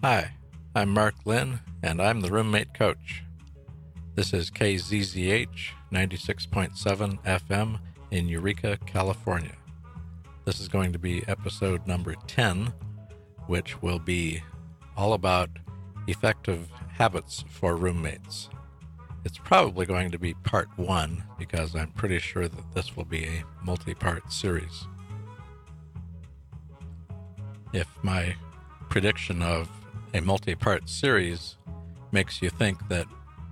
Hi, I'm Mark Lynn, and I'm the roommate coach. This is KZZH 96.7 FM in Eureka, California. This is going to be episode number 10, which will be all about effective habits for roommates. It's probably going to be part 1 because I'm pretty sure that this will be a multi-part series. If my prediction of a multi-part series makes you think that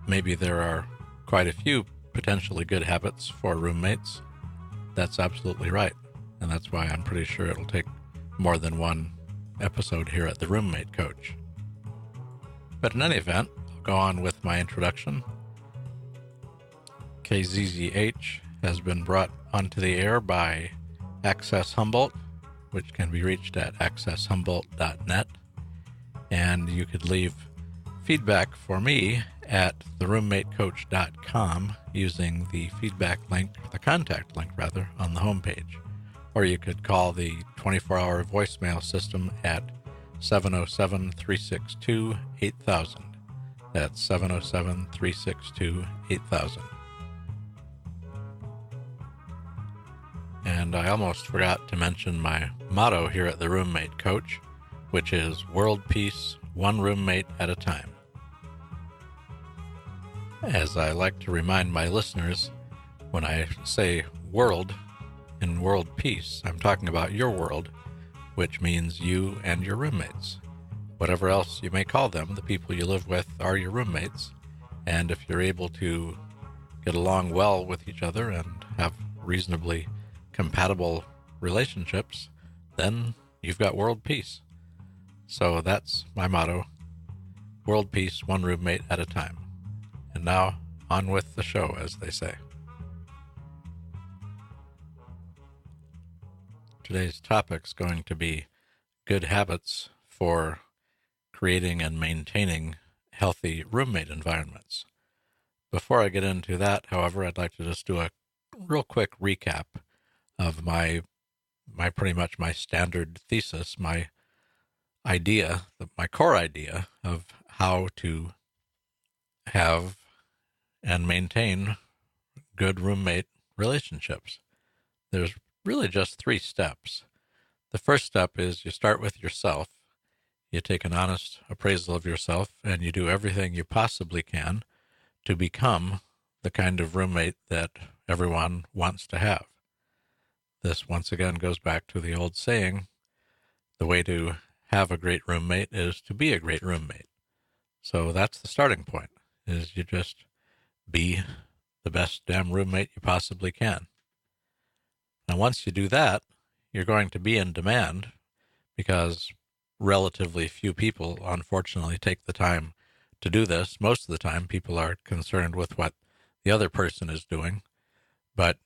maybe there are quite a few potentially good habits for roommates, that's absolutely right. And that's why I'm pretty sure it'll take more than one episode here at the Roommate Coach. But in any event, I'll go on with my introduction. KZZH has been brought onto the air by Access Humboldt, which can be reached at accesshumboldt.net. And you could leave feedback for me at theroommatecoach.com using the feedback link, the contact link rather, on the homepage. Or you could call the 24-hour voicemail system at 707-362-8000. That's 707-362-8000. And I almost forgot to mention my motto here at the Roommate Coach, which is world peace, one roommate at a time. As I like to remind my listeners, when I say world in world peace, I'm talking about your world, which means you and your roommates. Whatever else you may call them, the people you live with are your roommates. And if you're able to get along well with each other and have reasonably compatible relationships, then you've got world peace. So that's my motto, world peace, one roommate at a time. And now, on with the show, as they say. Today's topic's going to be good habits for creating and maintaining healthy roommate environments. Before I get into that, however, I'd like to just do a real quick recap of my pretty much my standard thesis, my idea, my core idea of how to have and maintain good roommate relationships. There's really just 3 steps. The first step is you start with yourself. You take an honest appraisal of yourself and you do everything you possibly can to become the kind of roommate that everyone wants to have. This once again goes back to the old saying, the way to have a great roommate is to be a great roommate. So that's the starting point, is you just be the best damn roommate you possibly can. Now, once you do that, you're going to be in demand because relatively few people, unfortunately, take the time to do this. Most of the time, people are concerned with what the other person is doing, but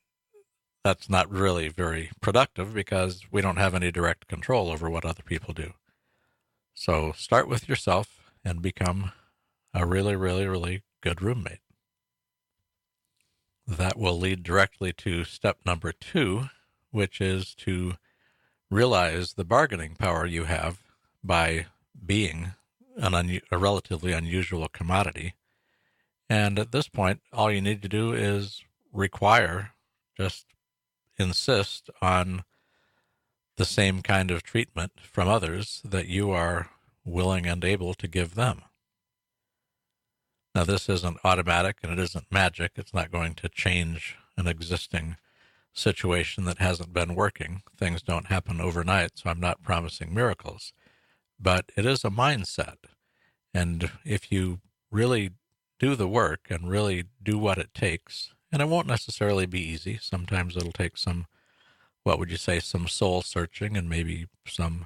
that's not really very productive because we don't have any direct control over what other people do. So start with yourself and become a really, really, really good roommate. That will lead directly to step number 2, which is to realize the bargaining power you have by being a relatively unusual commodity. And at this point, all you need to do is just insist on the same kind of treatment from others that you are willing and able to give them. Now, this isn't automatic and it isn't magic. It's not going to change an existing situation that hasn't been working. Things don't happen overnight, so I'm not promising miracles. But it is a mindset. And if you really do the work and really do what it takes, and it won't necessarily be easy. Sometimes it'll take some soul searching and maybe some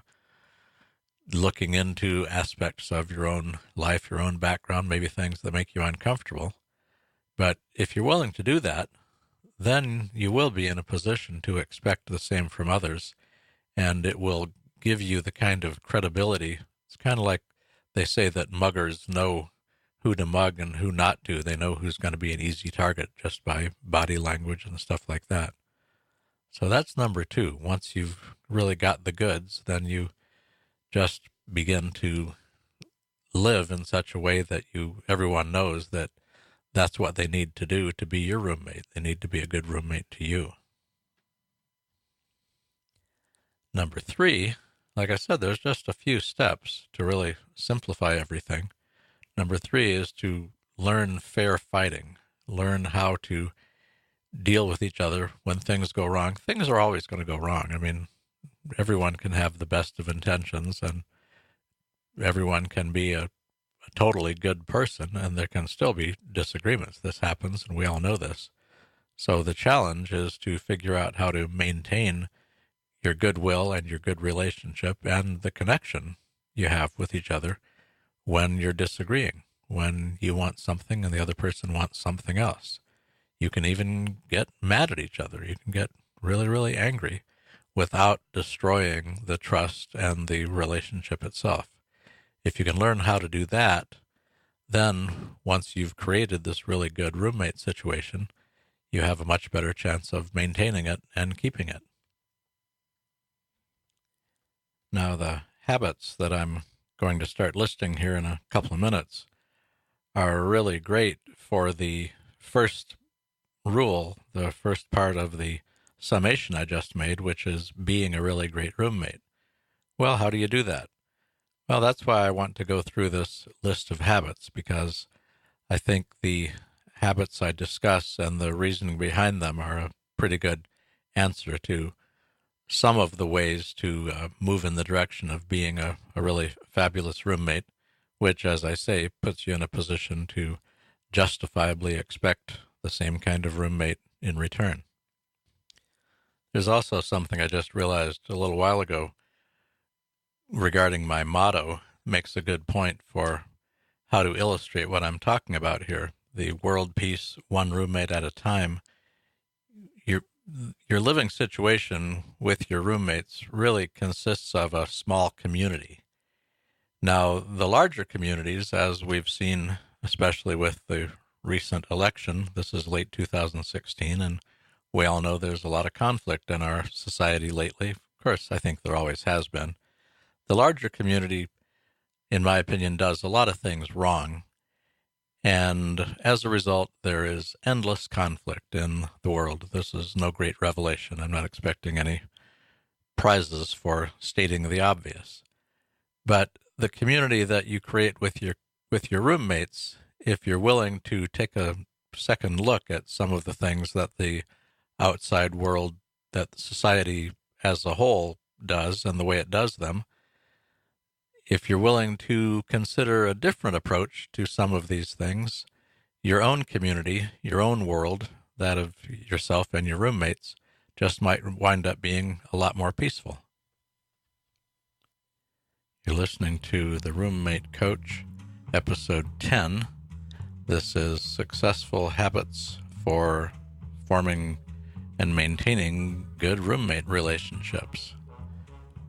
looking into aspects of your own life, your own background, maybe things that make you uncomfortable. But if you're willing to do that, then you will be in a position to expect the same from others, and it will give you the kind of credibility. It's kind of like they say that muggers know who to mug and who not to. They know who's going to be an easy target just by body language and stuff like that. So that's number 2. Once you've really got the goods, then you just begin to live in such a way that everyone knows that that's what they need to do to be your roommate. They need to be a good roommate to you. Number 3, like I said, there's just a few steps to really simplify everything. Number 3 is to learn fair fighting. Learn how to deal with each other when things go wrong. Things are always going to go wrong. I mean, everyone can have the best of intentions, and everyone can be a totally good person, and there can still be disagreements. This happens, and we all know this. So the challenge is to figure out how to maintain your goodwill and your good relationship and the connection you have with each other when you're disagreeing, when you want something and the other person wants something else. You can even get mad at each other. You can get really, really angry without destroying the trust and the relationship itself. If you can learn how to do that, then once you've created this really good roommate situation, you have a much better chance of maintaining it and keeping it. Now, the habits that I'm going to start listing here in a couple of minutes are really great for the first rule, the first part of the summation I just made, which is being a really great roommate. Well, how do you do that? Well, that's why I want to go through this list of habits, because I think the habits I discuss and the reasoning behind them are a pretty good answer to some of the ways to move in the direction of being a really fabulous roommate, which, as I say, puts you in a position to justifiably expect the same kind of roommate in return. There's also something I just realized a little while ago regarding my motto. Makes a good point for how to illustrate what I'm talking about here. The world peace, one roommate at a time. Your living situation with your roommates really consists of a small community. Now, the larger communities, as we've seen, especially with the recent election, this is late 2016, and we all know there's a lot of conflict in our society lately. Of course, I think there always has been. The larger community, in my opinion, does a lot of things wrong. And as a result, there is endless conflict in the world. This is no great revelation. I'm not expecting any prizes for stating the obvious. But the community that you create with your roommates, if you're willing to take a second look at some of the things that the outside world, that society as a whole does and the way it does them, if you're willing to consider a different approach to some of these things, your own community, your own world, that of yourself and your roommates, just might wind up being a lot more peaceful. You're listening to The Roommate Coach, Episode 10. This is Successful Habits for Forming and Maintaining Good Roommate Relationships.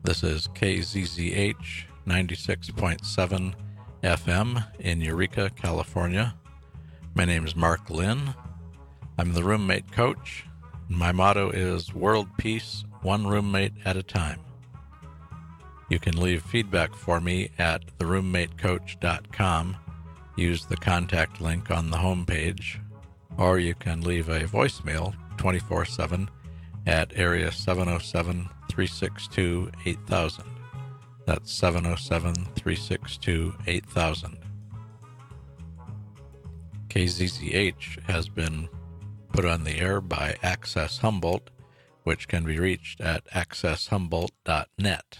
This is KZZH 96.7 FM in Eureka, California. My name is Mark Lynn. I'm the roommate coach. My motto is world peace, one roommate at a time. You can leave feedback for me at theroommatecoach.com. Use the contact link on the homepage, or you can leave a voicemail 24/7 at area 707-362-8000. That's 707-362-8000. KZZH has been put on the air by Access Humboldt, which can be reached at accesshumboldt.net.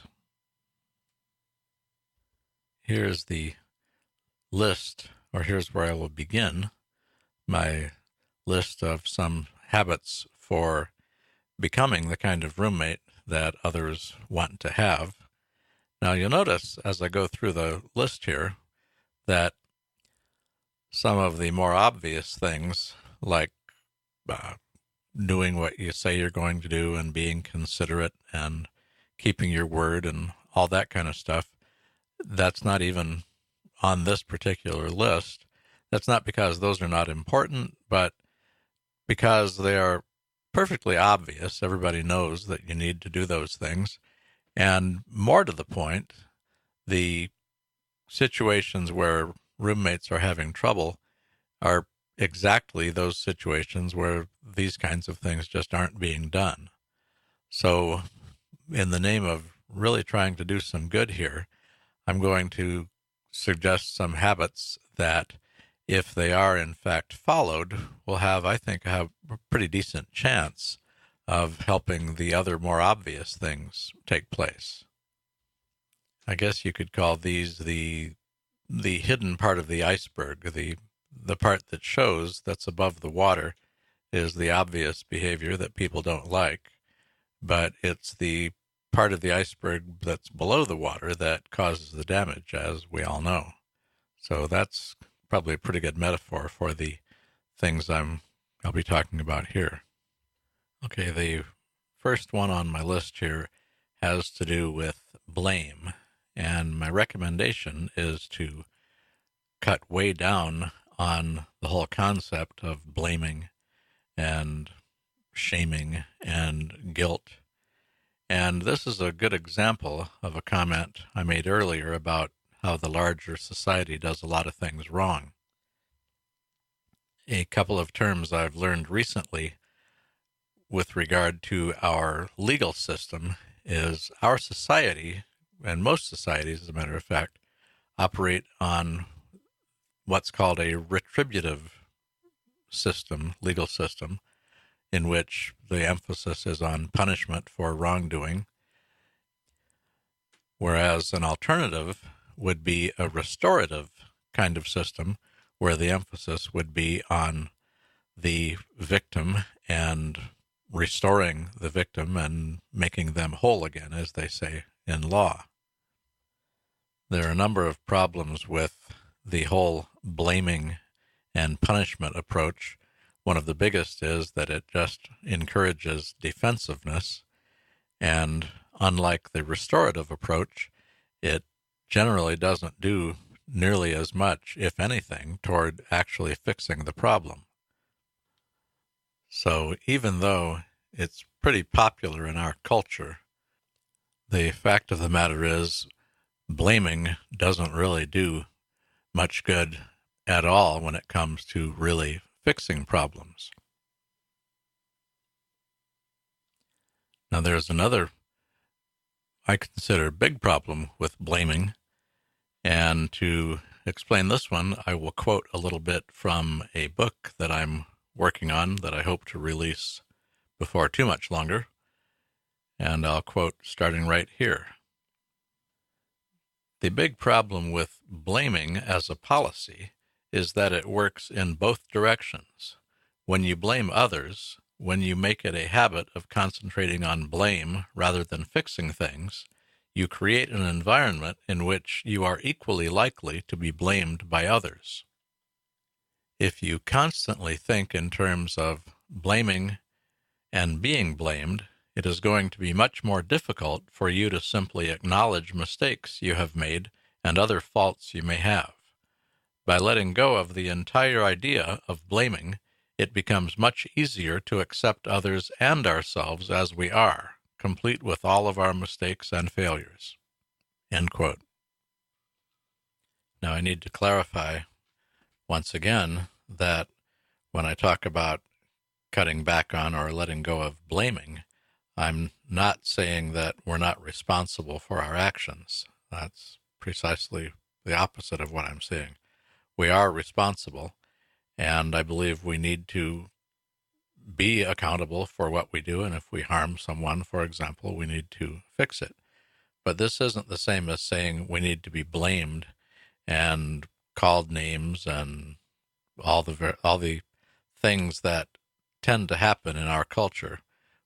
Here's the list, or here's where I will begin my list of some habits for becoming the kind of roommate that others want to have. Now, you'll notice as I go through the list here that some of the more obvious things, like doing what you say you're going to do and being considerate and keeping your word and all that kind of stuff, that's not even on this particular list. That's not because those are not important, but because they are perfectly obvious. Everybody knows that you need to do those things. And more to the point, the situations where roommates are having trouble are exactly those situations where these kinds of things just aren't being done. So, in the name of really trying to do some good here, I'm going to suggest some habits that, if they are in fact followed, will have, I think, have a pretty decent chance of helping the other more obvious things take place. I guess you could call these the hidden part of the iceberg. The part that shows, that's above the water, is the obvious behavior that people don't like, but it's the part of the iceberg that's below the water that causes the damage, as we all know. So that's probably a pretty good metaphor for the things I'll be talking about here. Okay, the first one on my list here has to do with blame, and my recommendation is to cut way down on the whole concept of blaming and shaming and guilt. And this is a good example of a comment I made earlier about how the larger society does a lot of things wrong. A couple of terms I've learned recently with regard to our legal system is our society, and most societies, as a matter of fact, operate on what's called a retributive system, legal system, in which the emphasis is on punishment for wrongdoing, whereas an alternative would be a restorative kind of system where the emphasis would be on the victim and restoring the victim and making them whole again, as they say in law. There are a number of problems with the whole blaming and punishment approach. One of the biggest is that it just encourages defensiveness, and unlike the restorative approach, it generally doesn't do nearly as much, if anything, toward actually fixing the problem. So even though it's pretty popular in our culture, the fact of the matter is blaming doesn't really do much good at all when it comes to really fixing problems. Now, there's another, I consider, big problem with blaming, and to explain this one, I will quote a little bit from a book that I'm working on that I hope to release before too much longer, and I'll quote starting right here. The big problem with blaming as a policy is that it works in both directions. When you blame others, when you make it a habit of concentrating on blame rather than fixing things, you create an environment in which you are equally likely to be blamed by others. If you constantly think in terms of blaming and being blamed, it is going to be much more difficult for you to simply acknowledge mistakes you have made and other faults you may have. By letting go of the entire idea of blaming, it becomes much easier to accept others and ourselves as we are, complete with all of our mistakes and failures. End quote. Now, I need to clarify once again that when I talk about cutting back on or letting go of blaming, I'm not saying that we're not responsible for our actions. That's precisely the opposite of what I'm saying. We are responsible, and I believe we need to be accountable for what we do, and if we harm someone, for example, we need to fix it. But this isn't the same as saying we need to be blamed and called names and all the things that tend to happen in our culture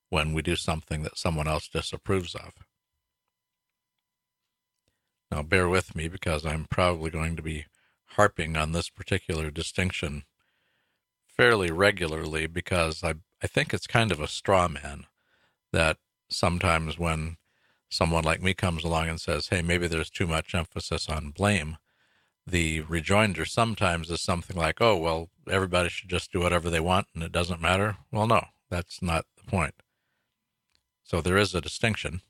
when we do something that someone else disapproves of. Now, bear with me because I'm probably going to be harping on this particular distinction fairly regularly because I think it's kind of a straw man that sometimes when someone like me comes along and says, hey, maybe there's too much emphasis on blame, the rejoinder sometimes is something like, oh, well, everybody should just do whatever they want and it doesn't matter. Well, no, that's not the point. So there is a distinction.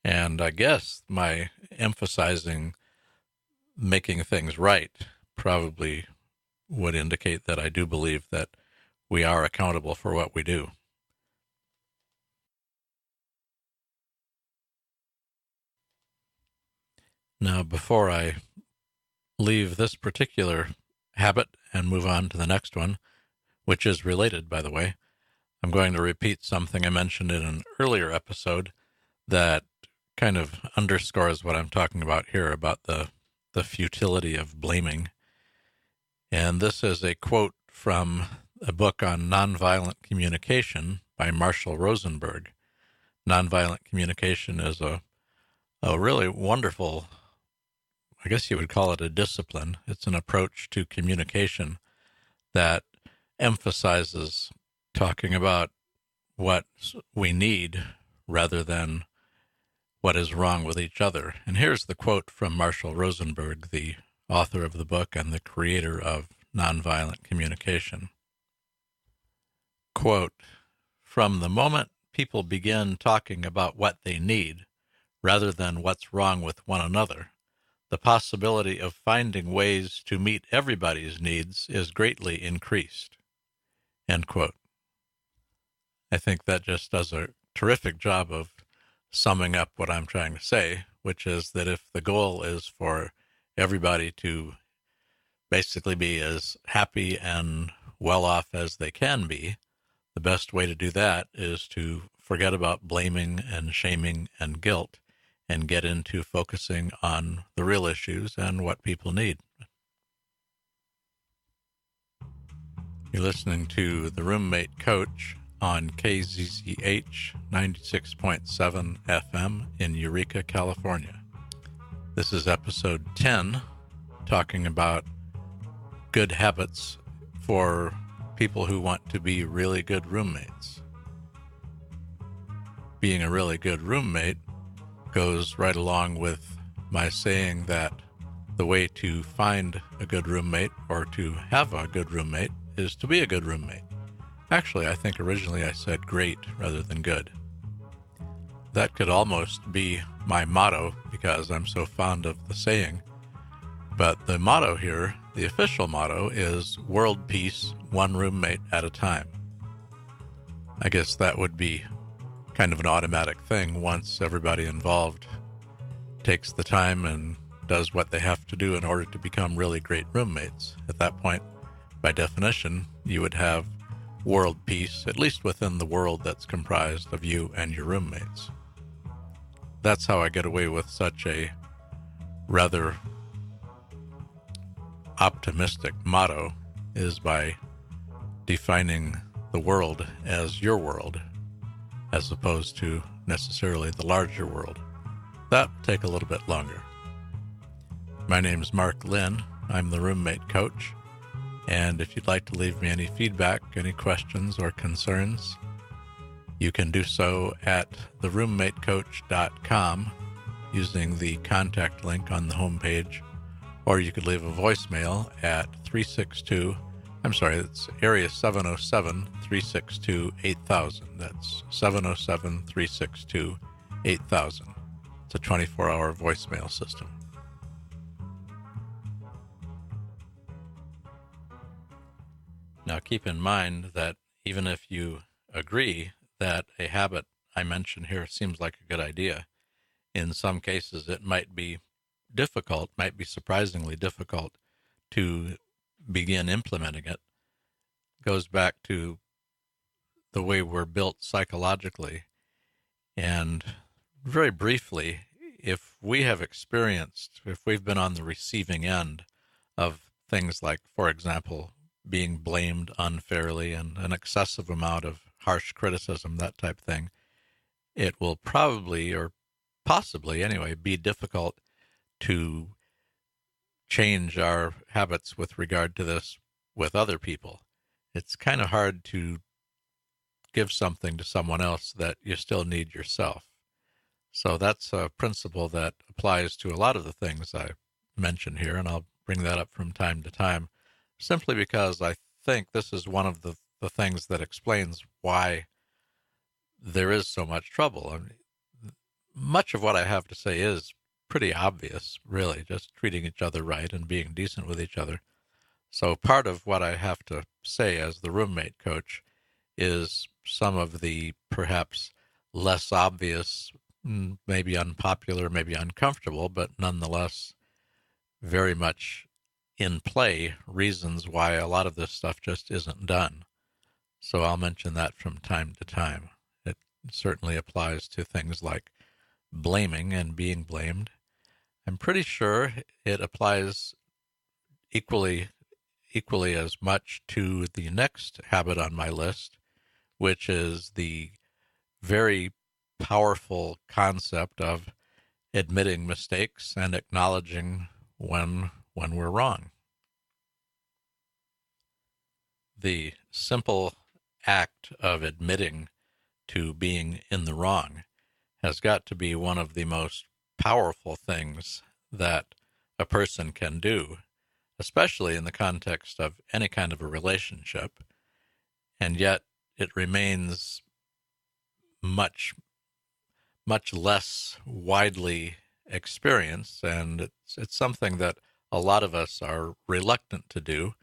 And I guess my emphasizing making things right probably would indicate that I do believe that we are accountable for what we do. Now, before I leave this particular habit and move on to the next one, which is related, by the way, I'm going to repeat something I mentioned in an earlier episode that kind of underscores what I'm talking about here about the futility of blaming. And this is a quote from a book on nonviolent communication by Marshall Rosenberg. Nonviolent communication is a really wonderful, I guess you would call it a discipline. It's an approach to communication that emphasizes talking about what we need rather than what is wrong with each other. And here's the quote from Marshall Rosenberg, the author of the book and the creator of nonviolent communication. Quote, "From the moment people begin talking about what they need rather than what's wrong with one another, the possibility of finding ways to meet everybody's needs is greatly increased." End quote. I think that just does a terrific job of summing up what I'm trying to say, which is that if the goal is for everybody to basically be as happy and well off as they can be, the best way to do that is to forget about blaming and shaming and guilt and get into focusing on the real issues and what people need. You're listening to The Roommate Coach on KZZH 96.7 FM in Eureka, California. This is episode 10, talking about good habits for people who want to be really good roommates. Being a really good roommate goes right along with my saying that the way to find a good roommate or to have a good roommate is to be a good roommate. Actually, I think originally I said great rather than good. That could almost be my motto because I'm so fond of the saying. But the motto here, the official motto, is world peace, one roommate at a time. I guess that would be kind of an automatic thing once everybody involved takes the time and does what they have to do in order to become really great roommates. At that point, by definition, you would have world peace, at least within the world that's comprised of you and your roommates. That's how I get away with such a rather optimistic motto, is by defining the world as your world, as opposed to necessarily the larger world. That will take a little bit longer. My name is Mark Lynn. I'm the Roommate Coach. And if you'd like to leave me any feedback, any questions or concerns, you can do so at theroommatecoach.com using the contact link on the homepage, or you could leave a voicemail at it's area 707-362-8000. That's 707-362-8000. It's a 24-hour voicemail system. Now, keep in mind that even if you agree that a habit I mentioned here seems like a good idea, in some cases it might be difficult, might be surprisingly difficult to begin implementing it. It goes back to the way we're built psychologically. And very briefly, if we've been on the receiving end of things like, for example, being blamed unfairly and an excessive amount of harsh criticism, that type of thing, it will probably, or possibly anyway, be difficult to change our habits with regard to this with other people. It's kind of hard to give something to someone else that you still need yourself. So that's a principle that applies to a lot of the things I mentioned here, and I'll bring that up from time to time, simply because I think this is one of the things that explains why there is so much trouble. I mean, much of what I have to say is pretty obvious, really, just treating each other right and being decent with each other. So part of what I have to say as the roommate coach is some of the perhaps less obvious, maybe unpopular, maybe uncomfortable, but nonetheless very much in play reasons why a lot of this stuff just isn't done. So I'll mention that from time to time. It certainly applies to things like blaming and being blamed. I'm pretty sure it applies equally as much to the next habit on my list, which is the very powerful concept of admitting mistakes and acknowledging when we're wrong. The simple act of admitting to being in the wrong has got to be one of the most powerful things that a person can do, especially in the context of any kind of a relationship. And yet it remains much less widely experienced, and it's something that a lot of us are reluctant to do.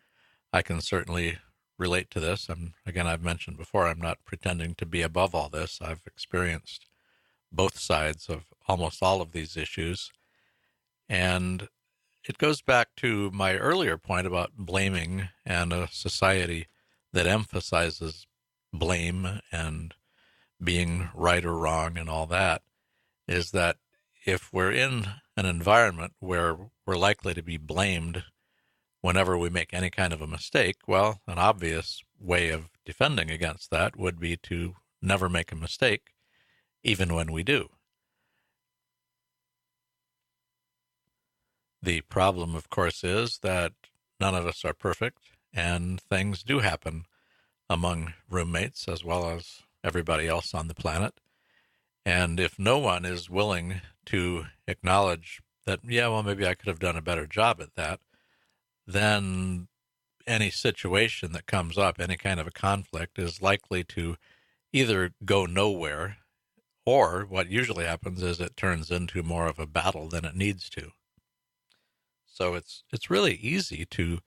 I can certainly relate to this. Again, I've mentioned before, I'm not pretending to be above all this. I've experienced both sides of almost all of these issues. And it goes back to my earlier point about blaming and a society that emphasizes blame and being right or wrong and all that, is that if we're in an environment where we're likely to be blamed whenever we make any kind of a mistake, well, an obvious way of defending against that would be to never make a mistake, even when we do. The problem, of course, is that none of us are perfect, and things do happen among roommates as well as everybody else on the planet. And if no one is willing to acknowledge that, yeah, well, maybe I could have done a better job at that, then any situation that comes up, any kind of a conflict, is likely to either go nowhere, or what usually happens is it turns into more of a battle than it needs to. So it's really easy to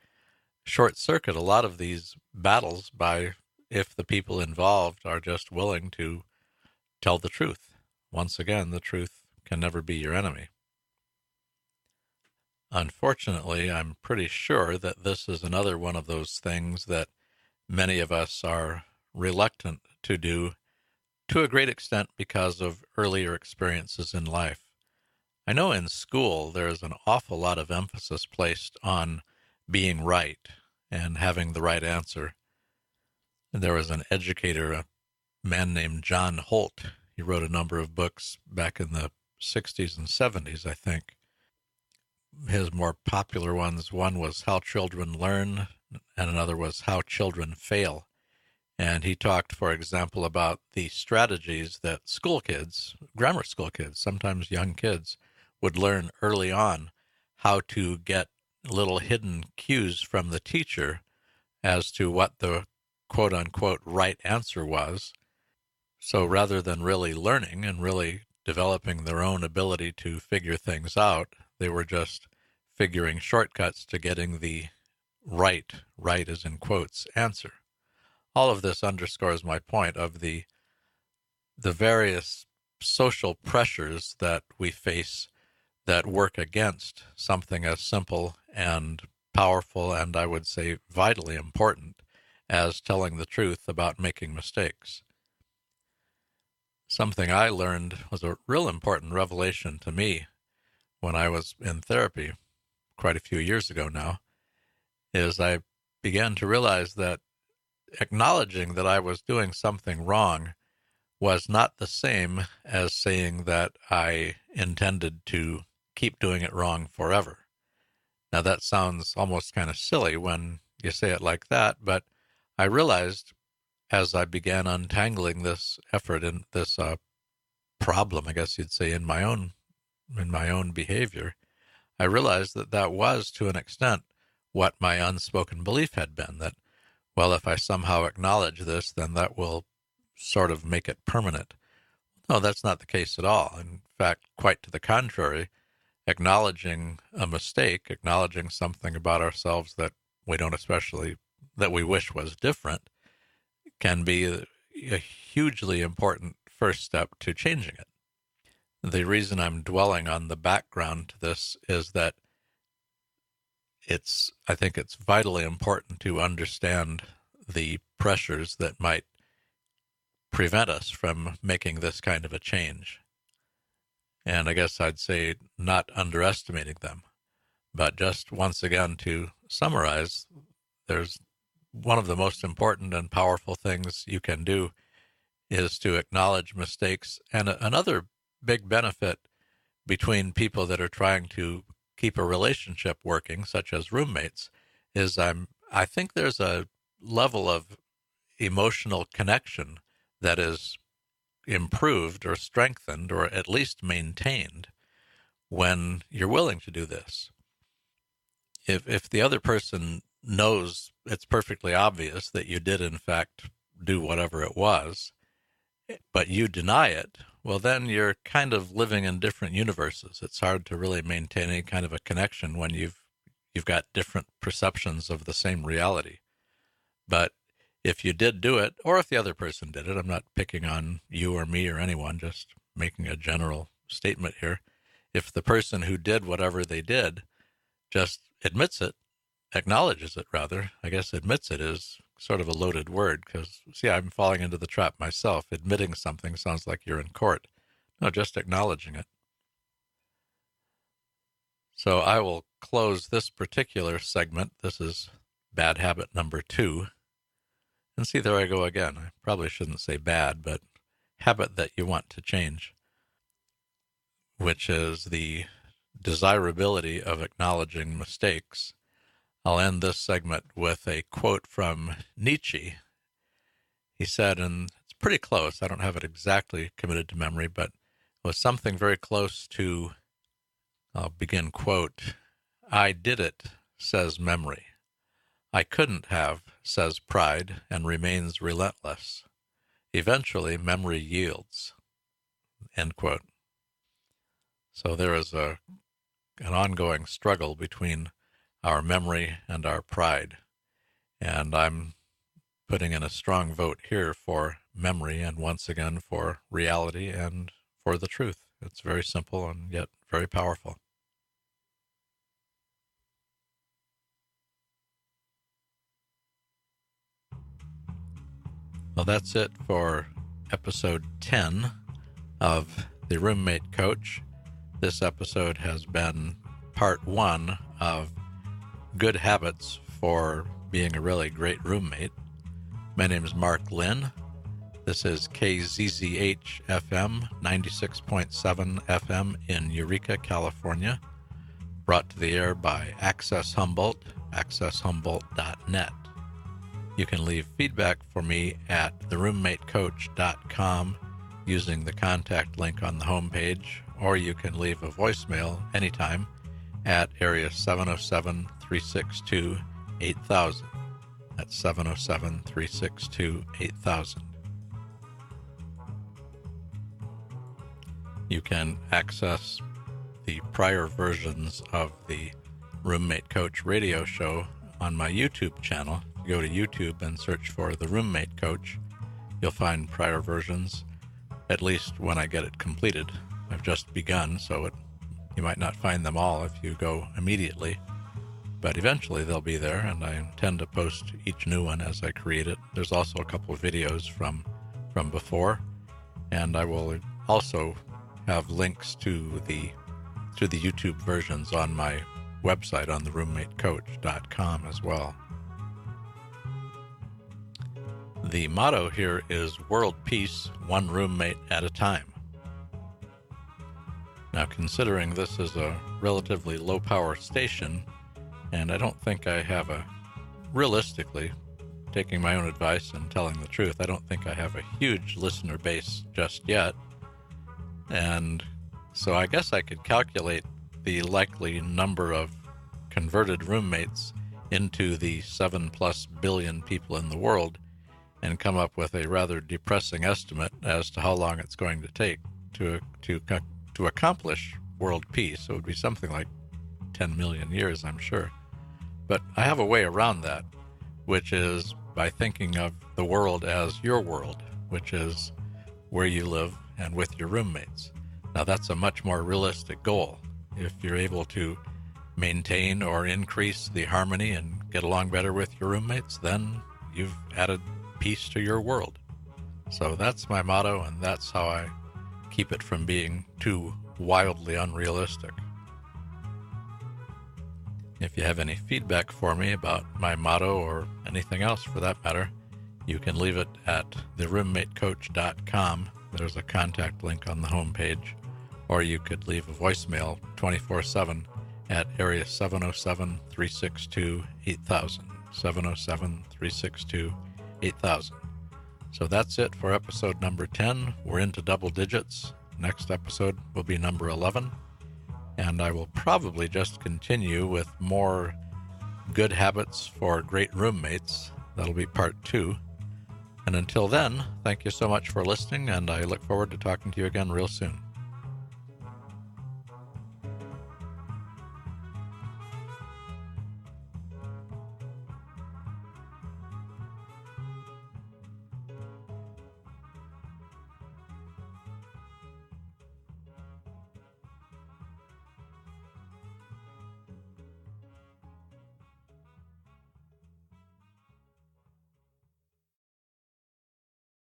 short circuit a lot of these battles by if the people involved are just willing to tell the truth. Once again, the truth can never be your enemy. Unfortunately, I'm pretty sure that this is another one of those things that many of us are reluctant to do to a great extent because of earlier experiences in life. I know in school there's an awful lot of emphasis placed on being right and having the right answer. There was an educator, a man named John Holt. He wrote a number of books back in the 60s and 70s, I think. His more popular ones, one was How Children Learn, and another was How Children Fail. And he talked, for example, about the strategies that school kids, grammar school kids, sometimes young kids, would learn early on how to get little hidden cues from the teacher as to what the quote-unquote right answer was. So rather than really learning and really developing their own ability to figure things out, they were just figuring shortcuts to getting the right as in quotes, answer. All of this underscores my point of the various social pressures that we face that work against something as simple and powerful and, I would say, vitally important as telling the truth about making mistakes. Something I learned was a real important revelation to me when I was in therapy quite a few years ago now, is I began to realize that acknowledging that I was doing something wrong was not the same as saying that I intended to keep doing it wrong forever. Now that sounds almost kind of silly when you say it like that, but I realized as I began untangling this effort and this problem, I guess you'd say, in my own behavior, I realized that that was to an extent what my unspoken belief had been, that, well, if I somehow acknowledge this, then that will sort of make it permanent. No, that's not the case at all. In fact, quite to the contrary, acknowledging a mistake, acknowledging something about ourselves that we don't especially, that we wish was different, can be a hugely important first step to changing it. The reason I'm dwelling on the background to this is that I think it's vitally important to understand the pressures that might prevent us from making this kind of a change. And I guess I'd say not underestimating them. But just once again, to summarize, there's one of the most important and powerful things you can do is to acknowledge mistakes. And another big benefit between people that are trying to keep a relationship working, such as roommates, is I think there's a level of emotional connection that is improved or strengthened or at least maintained when you're willing to do this. If the other person knows it's perfectly obvious that you did in fact do whatever it was, but you deny it, well, then you're kind of living in different universes. It's hard to really maintain any kind of a connection when you've got different perceptions of the same reality. But if you did do it, or if the other person did it, I'm not picking on you or me or anyone, just making a general statement here. If the person who did whatever they did just admits it, acknowledges it rather, I guess admits it is sort of a loaded word because, see, I'm falling into the trap myself. Admitting something sounds like you're in court. No, just acknowledging it. So I will close this particular segment. This is bad habit number 2. And see, there I go again. I probably shouldn't say bad, but habit that you want to change, which is the desirability of acknowledging mistakes. I'll end this segment with a quote from Nietzsche. He said, and it's pretty close, I don't have it exactly committed to memory, but it was something very close to, I'll begin quote, "I did it, says memory. I couldn't have, says pride, and remains relentless. Eventually, memory yields." End quote. So there is an ongoing struggle between our memory and our pride. And I'm putting in a strong vote here for memory and once again for reality and for the truth. It's very simple and yet very powerful. Well, that's it for episode 10 of The Roommate Coach. This episode has been part 1 of good habits for being a really great roommate. My name is Mark Lynn. This is KZZH FM 96.7 FM in Eureka, California, brought to the air by Access Humboldt, accesshumboldt.net. You can leave feedback for me at theroommatecoach.com using the contact link on the homepage, or you can leave a voicemail anytime at area 707-362-8000. That's 707-362-8000. You can access the prior versions of the Roommate Coach radio show on my YouTube channel. Go to YouTube and search for The Roommate Coach. You'll find prior versions, at least when I get it completed. I've just begun, so you might not find them all if you go immediately, but eventually they'll be there, and I intend to post each new one as I create it. There's also a couple of videos from before, and I will also have links to the YouTube versions on my website on theroommatecoach.com as well. The motto here is world peace, one roommate at a time. Now, considering this is a relatively low-power station, and I don't think I have realistically, taking my own advice and telling the truth, I don't think I have a huge listener base just yet. And so I guess I could calculate the likely number of converted roommates into the 7+ billion people in the world, and come up with a rather depressing estimate as to how long it's going to take to accomplish world peace. It would be something like 10 million years, I'm sure. But I have a way around that, which is by thinking of the world as your world, which is where you live and with your roommates. Now, that's a much more realistic goal. If you're able to maintain or increase the harmony and get along better with your roommates, then you've added peace to your world. So that's my motto, and that's how I keep it from being too wildly unrealistic. If you have any feedback for me about my motto or anything else for that matter, you can leave it at theroommatecoach.com. There's a contact link on the homepage. Or you could leave a voicemail 24/7 at area 707-362-8000. 707-362-8000. So that's it for episode number 10. We're into double digits. Next episode will be number 11. And I will probably just continue with more good habits for great roommates. That'll be part 2. And until then, thank you so much for listening, and I look forward to talking to you again real soon.